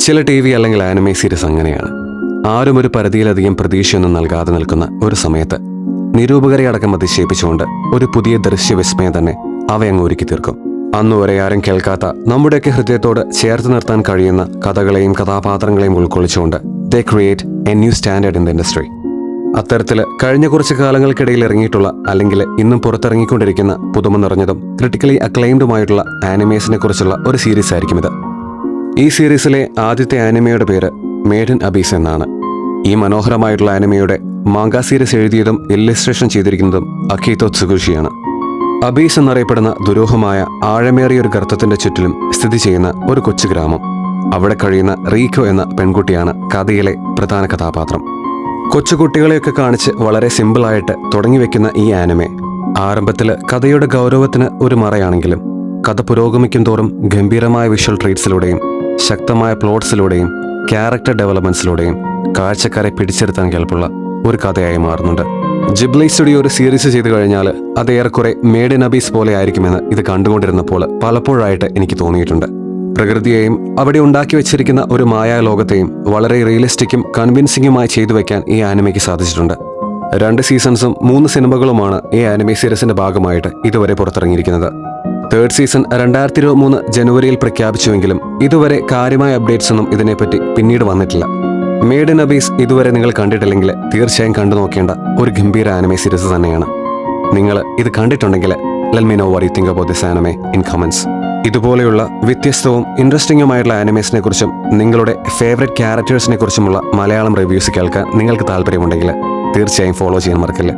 ചില TV അല്ലെങ്കിൽ anime series അങ്ങനെയാണ്. ആരും ഒരു പരിധിയിലധികം പ്രതീക്ഷയൊന്നും നൽകാതെ നിൽക്കുന്ന ഒരു സമയത്ത് നിരൂപകരെ അടക്കം അതിശയിപ്പിച്ചുകൊണ്ട് ഒരു പുതിയ ദൃശ്യവിസ്മയം തന്നെ അവയങ്ങ് ഒരുക്കി തീർക്കും. അന്നുവരെ ആരും കേൾക്കാത്ത നമ്മുടെയൊക്കെ ഹൃദയത്തോട് ചേർത്ത് നിർത്താൻ കഴിയുന്ന കഥകളെയും കഥാപാത്രങ്ങളെയും ഉൾക്കൊള്ളിച്ചുകൊണ്ട് they create a new standard in the industry. അത്തരത്തിൽ കഴിഞ്ഞ കുറച്ച് കാലങ്ങൾക്കിടയിൽ ഇറങ്ങിയിട്ടുള്ള അല്ലെങ്കിൽ ഇന്നും പുറത്തിറങ്ങിക്കൊണ്ടിരിക്കുന്ന പുതുമ നിറഞ്ഞതും ക്രിട്ടിക്കലി അക്ലൈംഡുമായിട്ടുള്ള ആനിമേഷനെ കുറിച്ചുള്ള ഒരു സീരീസ് ആയിരിക്കും ഇത്. ഈ സീരീസിലെ ആദ്യത്തെ ആനിമയുടെ പേര് മേഡ് ഇൻ അബീസ് എന്നാണ്. ഈ മനോഹരമായിട്ടുള്ള ആനിമയുടെ മാങ്ക സീരീസ് എഴുതിയതും ഇല്ലസ്ട്രേഷൻ ചെയ്തിരിക്കുന്നതും അക്കീതോ ട്സുഗുഷിയാണ്. അബീസ് എന്നറിയപ്പെടുന്ന ദുരൂഹമായ ആഴമേറിയ ഒരു ഗർത്തത്തിന്റെ ചുറ്റിലും സ്ഥിതി ചെയ്യുന്ന ഒരു കൊച്ചു ഗ്രാമം. അവിടെ കഴിയുന്ന റീക്കോ എന്ന പെൺകുട്ടിയാണ് കഥയിലെ പ്രധാന കഥാപാത്രം. കൊച്ചുകുട്ടികളെയൊക്കെ കാണിച്ച് വളരെ സിമ്പിളായിട്ട് തുടങ്ങി വെക്കുന്ന ഈ ആനിമെ ആരംഭത്തിൽ കഥയുടെ ഗൗരവത്തിന് ഒരു മറയാണെങ്കിലും കഥ പുരോഗമിക്കും തോറും ഗംഭീരമായ വിഷ്വൽ ട്രീറ്റ്സിലൂടെയും ശക്തമായ പ്ലോട്ട്സിലൂടെയും ക്യാരക്ടർ ഡെവലപ്മെന്റ്സിലൂടെയും കാഴ്ചക്കാരെ പിടിച്ചെടുത്താൻ കേൾപ്പുള്ള ഒരു കഥയായി മാറുന്നുണ്ട്. ജിബ്ലി സ്റ്റുഡിയോ ഒരു സീരീസ് ചെയ്തു കഴിഞ്ഞാൽ അത് ഏറെക്കുറെ മേഡ് ഇൻ അബീസ് പോലെ ആയിരിക്കുമെന്ന് ഇത് കണ്ടുകൊണ്ടിരുന്നപ്പോൾ പലപ്പോഴായിട്ട് എനിക്ക് തോന്നിയിട്ടുണ്ട്. പ്രകൃതിയെയും അവിടെ ഉണ്ടാക്കി വെച്ചിരിക്കുന്ന ഒരു മായാ ലോകത്തെയും വളരെ റിയലിസ്റ്റിക്കും കൺവിൻസിംഗുമായി ചെയ്തു വെക്കാൻ ഈ ആനിമയ്ക്ക് സാധിച്ചിട്ടുണ്ട്. 2 സീസൺസും 3 സിനിമകളുമാണ് ഈ ആനിമേ സീരീസിന്റെ ഭാഗമായിട്ട് ഇതുവരെ പുറത്തിറങ്ങിയിരിക്കുന്നത്. 3rd സീസൺ 2023 ജനുവരിയിൽ പ്രഖ്യാപിച്ചുവെങ്കിലും ഇതുവരെ കാര്യമായ അപ്ഡേറ്റ്സ് ഒന്നും ഇതിനെപ്പറ്റി പിന്നീട് വന്നിട്ടില്ല. മേഡ് ഇൻ അബീസ് ഇതുവരെ നിങ്ങൾ കണ്ടിട്ടില്ലെങ്കിൽ തീർച്ചയായും കണ്ടു നോക്കേണ്ട ഒരു ഗംഭീര ആനിമേ സീരീസ് തന്നെയാണ്. നിങ്ങൾ ഇത് കണ്ടിട്ടുണ്ടെങ്കിൽ let me no what you think about this anime in comments. ഇതുപോലെയുള്ള വ്യത്യസ്തവും ഇൻട്രസ്റ്റിംഗുമായിട്ടുള്ള ആനിമേഷനെ കുറിച്ചും നിങ്ങളുടെ ഫേവറേറ്റ് ക്യാരക്ടേഴ്സിനെ കുറിച്ചുമുള്ള മലയാളം റിവ്യൂസ് കേൾക്കാൻ നിങ്ങൾക്ക് താല്പര്യമുണ്ടെങ്കിൽ തീർച്ചയായും ഫോളോ ചെയ്യാൻ മറക്കില്ല.